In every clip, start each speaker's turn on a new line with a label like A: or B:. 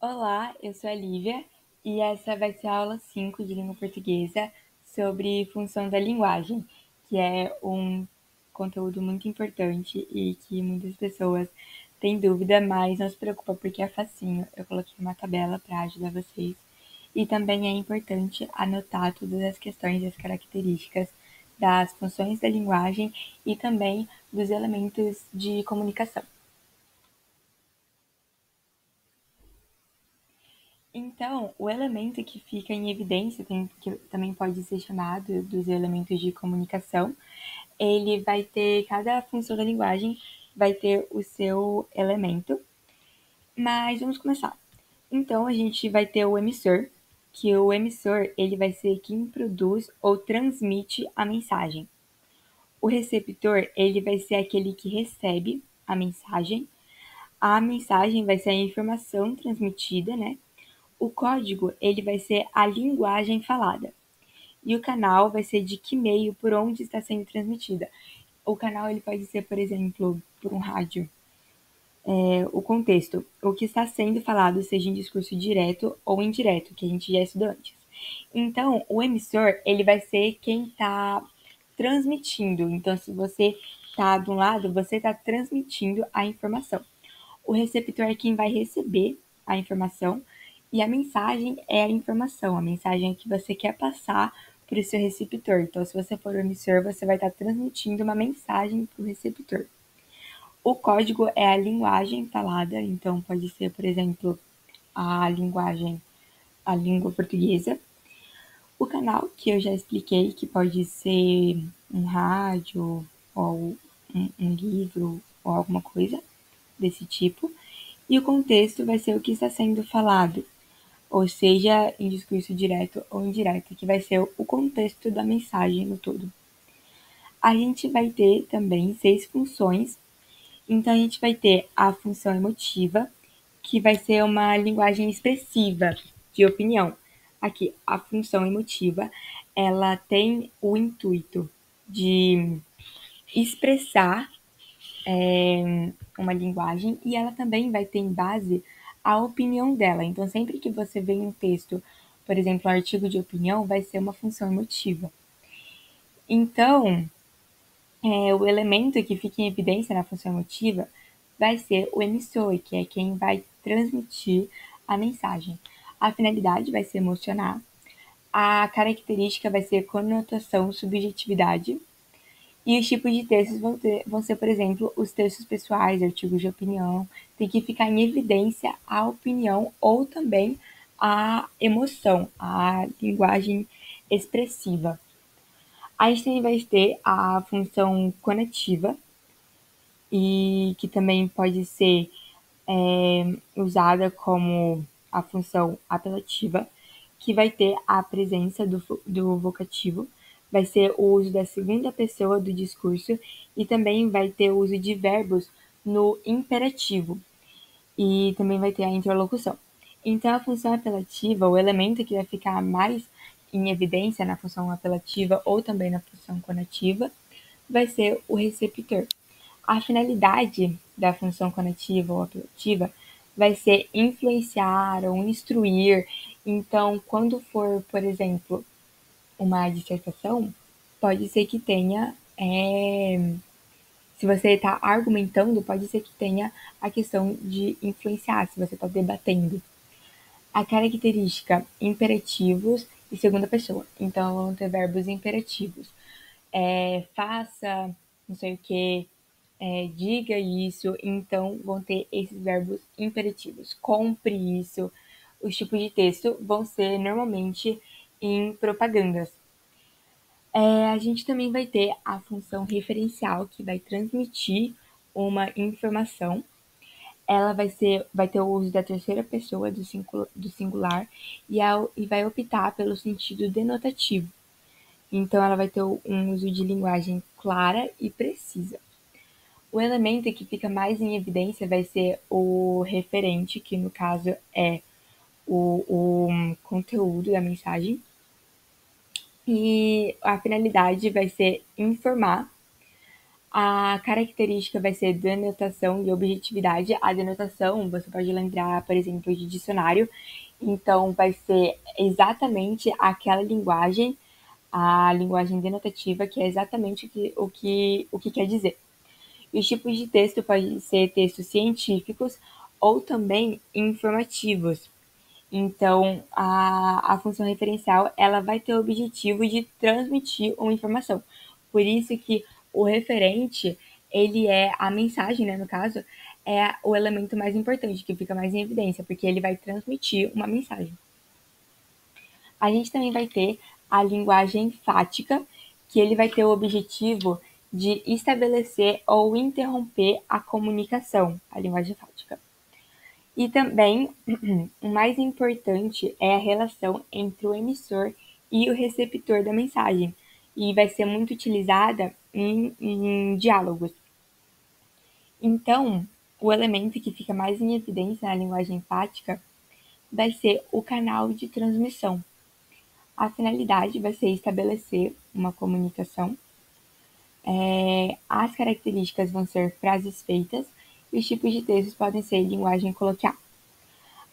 A: Olá, eu sou a Lívia e essa vai ser a aula 5 de língua portuguesa sobre função da linguagem, que é um conteúdo muito importante e que muitas pessoas têm dúvida, mas não se preocupa porque é facinho. Eu coloquei uma tabela para ajudar vocês. E também é importante anotar todas as questões e as características das funções da linguagem e também dos elementos de comunicação. Então, o elemento que fica em evidência, que também pode ser chamado dos elementos de comunicação, ele vai ter, cada função da linguagem vai ter o seu elemento, mas vamos começar. Então, a gente vai ter o emissor, que o emissor ele vai ser quem produz ou transmite a mensagem. O receptor ele vai ser aquele que recebe a mensagem. A mensagem vai ser a informação transmitida, né? O código ele vai ser a linguagem falada e o canal vai ser de que meio por onde está sendo transmitida. O canal ele pode ser, por exemplo, por um rádio. O contexto, o que está sendo falado, seja em discurso direto ou indireto, que a gente já estudou antes. Então, o emissor ele vai ser quem está transmitindo. Então, se você está de um lado, você está transmitindo a informação. O receptor é quem vai receber a informação e a mensagem é a informação, a mensagem que você quer passar para o seu receptor. Então, se você for o emissor, você vai estar transmitindo uma mensagem para o receptor. O código é a linguagem falada, então pode ser, por exemplo, a língua portuguesa. O canal, que eu já expliquei, que pode ser um rádio ou um livro ou alguma coisa desse tipo. E o contexto vai ser o que está sendo falado, ou seja, em discurso direto ou indireto, que vai ser o contexto da mensagem no todo. A gente vai ter também 6 funções. Então, a gente vai ter a função emotiva, que vai ser uma linguagem expressiva de opinião. Aqui, a função emotiva, ela tem o intuito de expressar uma linguagem e ela também vai ter em base a opinião dela. Então, sempre que você vê um texto, por exemplo, um artigo de opinião, vai ser uma função emotiva. Então, o elemento que fica em evidência na função emotiva vai ser o emissor, que é quem vai transmitir a mensagem. A finalidade vai ser emocionar. A característica vai ser conotação, subjetividade. E os tipos de textos vão ser, por exemplo, os textos pessoais, artigos de opinião. Tem que ficar em evidência a opinião ou também a emoção, a linguagem expressiva. A gente também vai ter a função conativa, e que também pode ser usada como a função apelativa, que vai ter a presença do vocativo, vai ser o uso da segunda pessoa do discurso e também vai ter o uso de verbos no imperativo e também vai ter a interlocução. Então, a função apelativa, o elemento que vai ficar mais em evidência na função apelativa ou também na função conativa, vai ser o receptor. A finalidade da função conativa ou apelativa vai ser influenciar ou instruir. Então, quando for, por exemplo, uma dissertação, pode ser que tenha, se você está argumentando, pode ser que tenha a questão de influenciar, se você está debatendo. A característica imperativos e segunda pessoa. Então, vão ter verbos imperativos. Faça, não sei o que, diga isso, então vão ter esses verbos imperativos. Compre isso. Os tipos de texto vão ser normalmente em propagandas. A gente também vai ter a função referencial, que vai transmitir uma informação. Ela vai ter o uso da terceira pessoa do singular e vai optar pelo sentido denotativo. Então, ela vai ter um uso de linguagem clara e precisa. O elemento que fica mais em evidência vai ser o referente, que no caso é o conteúdo da mensagem. E a finalidade vai ser informar. A característica vai ser denotação e objetividade. A denotação, você pode lembrar, por exemplo, de dicionário. Então, vai ser exatamente aquela linguagem, a linguagem denotativa, que é exatamente o que quer dizer. E os tipos de texto podem ser textos científicos ou também informativos. Então, a função referencial ela vai ter o objetivo de transmitir uma informação. Por isso que o referente, ele é a mensagem, né, no caso, é o elemento mais importante, que fica mais em evidência, porque ele vai transmitir uma mensagem. A gente também vai ter a linguagem fática, que ele vai ter o objetivo de estabelecer ou interromper a comunicação, a linguagem fática. E também, o mais importante é a relação entre o emissor e o receptor da mensagem, e vai ser muito utilizada em diálogos. Então, o elemento que fica mais em evidência na linguagem enfática vai ser o canal de transmissão. A finalidade vai ser estabelecer uma comunicação. As características vão ser frases feitas e os tipos de textos podem ser linguagem coloquial.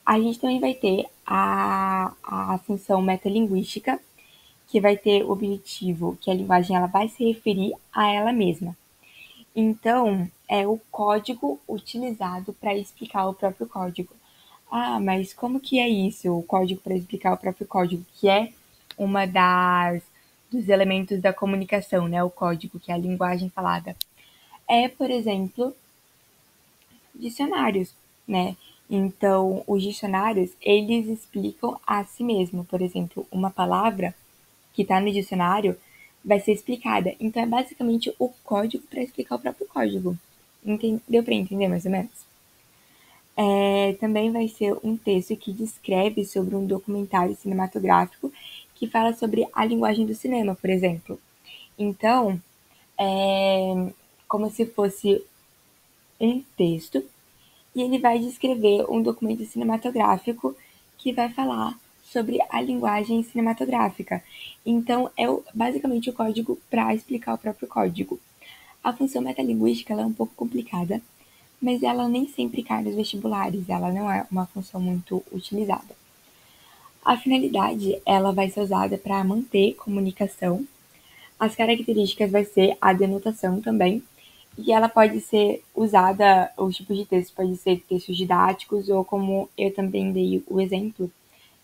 A: A gente também vai ter a função metalinguística, que vai ter o objetivo que a linguagem ela vai se referir a ela mesma. Então, é o código utilizado para explicar o próprio código. Ah, mas como que é isso, o código para explicar o próprio código, que é uma dos elementos da comunicação, né? O código, que é a linguagem falada. É, por exemplo, dicionários, né? Então, os dicionários, eles explicam a si mesmo. Por exemplo, uma palavra que está no dicionário vai ser explicada. Então, é basicamente o código para explicar o próprio código. Deu para entender mais ou menos? Também vai ser um texto que descreve sobre um documentário cinematográfico que fala sobre a linguagem do cinema, por exemplo. Então, é como se fosse um texto e ele vai descrever um documento cinematográfico que vai falar sobre a linguagem cinematográfica. Então, é basicamente o código para explicar o próprio código. A função metalinguística ela é um pouco complicada, mas ela nem sempre cai nos vestibulares, ela não é uma função muito utilizada. A finalidade ela vai ser usada para manter comunicação. As características vai ser a denotação também, e ela pode ser usada, os tipos de texto pode ser textos didáticos ou como eu também dei o exemplo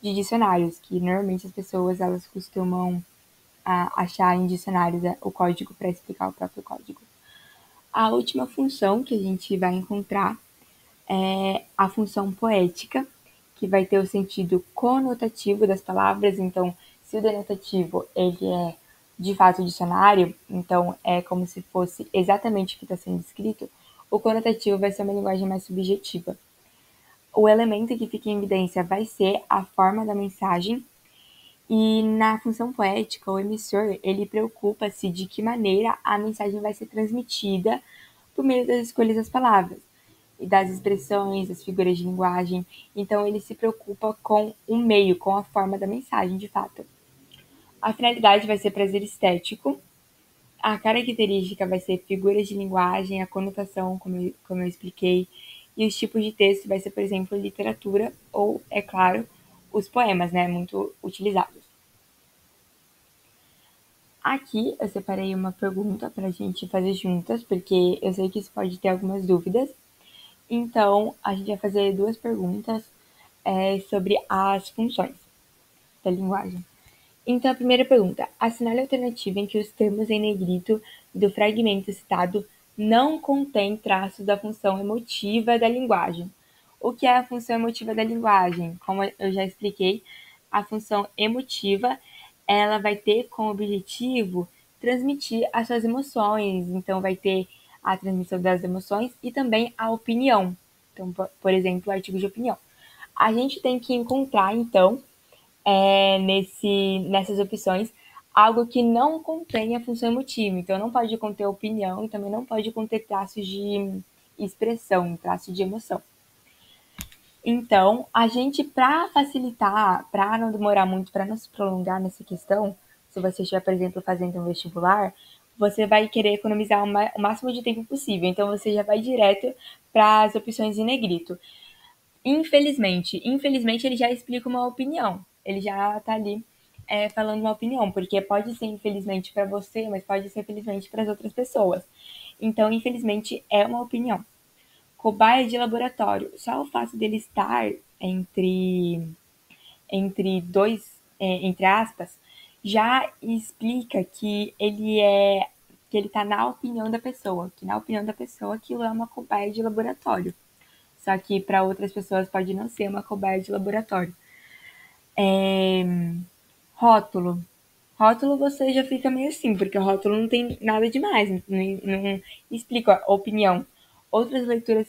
A: de dicionários, que normalmente as pessoas elas costumam achar em dicionários o código para explicar o próprio código. A última função que a gente vai encontrar é a função poética, que vai ter o sentido conotativo das palavras. Então, se o denotativo ele é de fato dicionário, então é como se fosse exatamente o que está sendo escrito, o conotativo vai ser uma linguagem mais subjetiva. O elemento que fica em evidência vai ser a forma da mensagem, e na função poética, o emissor ele preocupa-se de que maneira a mensagem vai ser transmitida por meio das escolhas das palavras e das expressões, das figuras de linguagem. Então, ele se preocupa com o meio, com a forma da mensagem, de fato. A finalidade vai ser prazer estético. A característica vai ser figuras de linguagem, a conotação, como eu expliquei. E os tipos de texto vai ser, por exemplo, literatura ou, é claro, os poemas, né, muito utilizados. Aqui eu separei uma pergunta para a gente fazer juntas, porque eu sei que isso pode ter algumas dúvidas. Então, a gente vai fazer duas perguntas sobre as funções da linguagem. Então, a primeira pergunta: assinale a alternativa em que os termos em negrito do fragmento citado não contém traços da função emotiva da linguagem. O que é a função emotiva da linguagem? Como eu já expliquei, a função emotiva ela vai ter como objetivo transmitir as suas emoções. Então, vai ter a transmissão das emoções e também a opinião. Então, por exemplo, o artigo de opinião. A gente tem que encontrar, então, nessas opções, algo que não contém a função emotiva. Então, não pode conter opinião e também não pode conter traços de expressão, traços de emoção. Então, a gente, para facilitar, para não demorar muito, para não se prolongar nessa questão, se você estiver, por exemplo, fazendo um vestibular, você vai querer economizar o máximo de tempo possível. Então, você já vai direto para as opções em negrito. Infelizmente ele já explica uma opinião. Ele já tá ali falando uma opinião, porque pode ser infelizmente para você, mas pode ser felizmente para as outras pessoas. Então, infelizmente, é uma opinião. Cobaia de laboratório. Só o fato dele estar entre dois, entre aspas, já explica que ele tá na opinião da pessoa, que na opinião da pessoa aquilo é uma cobaia de laboratório. Só que para outras pessoas pode não ser uma cobaia de laboratório. É, rótulo. Rótulo você já fica meio assim, porque o rótulo não tem nada demais, não explica a opinião. Outras leituras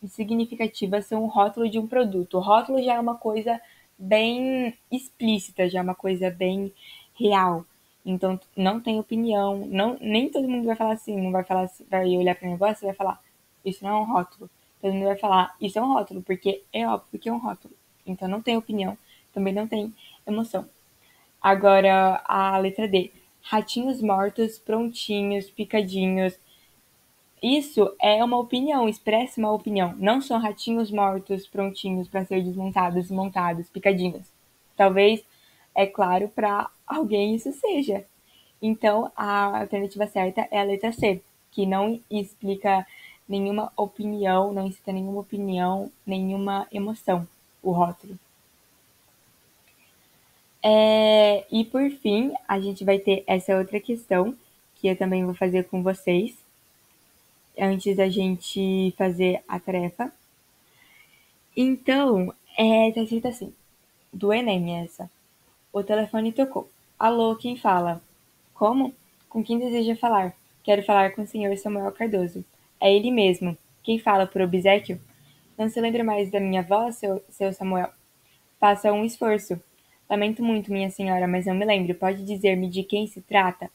A: significativas são o rótulo de um produto. O rótulo já é uma coisa bem explícita, já é uma coisa bem real. Então, não tem opinião, não, nem todo mundo vai falar assim, não vai falar assim, vai olhar para o negócio e vai falar, isso não é um rótulo. Todo mundo vai falar, isso é um rótulo, porque é óbvio que é um rótulo. Então, não tem opinião, também não tem emoção. Agora, a letra D. Ratinhos mortos, prontinhos, picadinhos. Isso é uma opinião, expressa uma opinião. Não são ratinhos mortos, prontinhos para ser desmontados, montados, picadinhos. Talvez, é claro, para alguém isso seja. Então, a alternativa certa é a letra C, que não explica nenhuma opinião, não incita nenhuma opinião, nenhuma emoção, o rótulo. E por fim, a gente vai ter essa outra questão que eu também vou fazer com vocês antes da gente fazer a tarefa. Então, tá escrito assim, do Enem essa. O telefone tocou. Alô, quem fala? Como? Com quem deseja falar? Quero falar com o senhor Samuel Cardoso. É ele mesmo. Quem fala por obséquio? Não se lembra mais da minha voz, seu Samuel? Faça um esforço. Lamento muito, minha senhora, mas não me lembro. Pode dizer-me de quem se trata?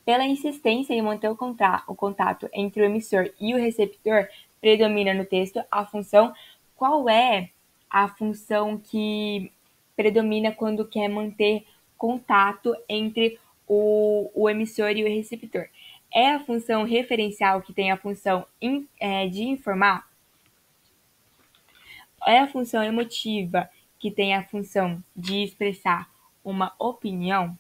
A: Pela insistência em manter o contato entre o emissor e o receptor, predomina no texto a função. Qual é a função que predomina quando quer manter contato entre o emissor e o receptor? É a função referencial que tem a função de informar? É a função emotiva que tem a função de expressar uma opinião?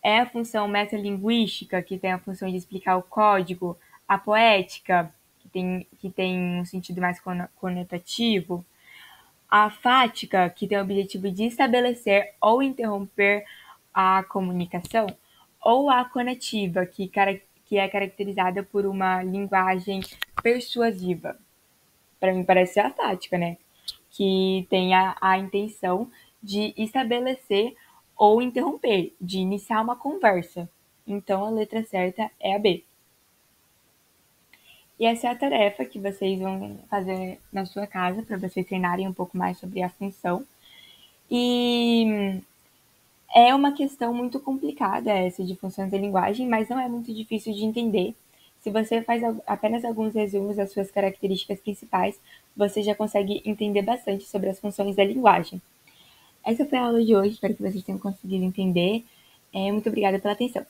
A: É a função metalinguística, que tem a função de explicar o código, a poética, que tem um sentido mais conotativo, a fática, que tem o objetivo de estabelecer ou interromper a comunicação, ou a conativa, que é caracterizada por uma linguagem persuasiva. Para mim parece ser a tática, né? Que tem a intenção de estabelecer ou interromper, de iniciar uma conversa. Então a letra certa é a B. E essa é a tarefa que vocês vão fazer na sua casa para vocês treinarem um pouco mais sobre a função. E é uma questão muito complicada essa de funções da linguagem, mas não é muito difícil de entender. Se você faz apenas alguns resumos das suas características principais, você já consegue entender bastante sobre as funções da linguagem. Essa foi a aula de hoje, espero que vocês tenham conseguido entender. Muito obrigada pela atenção.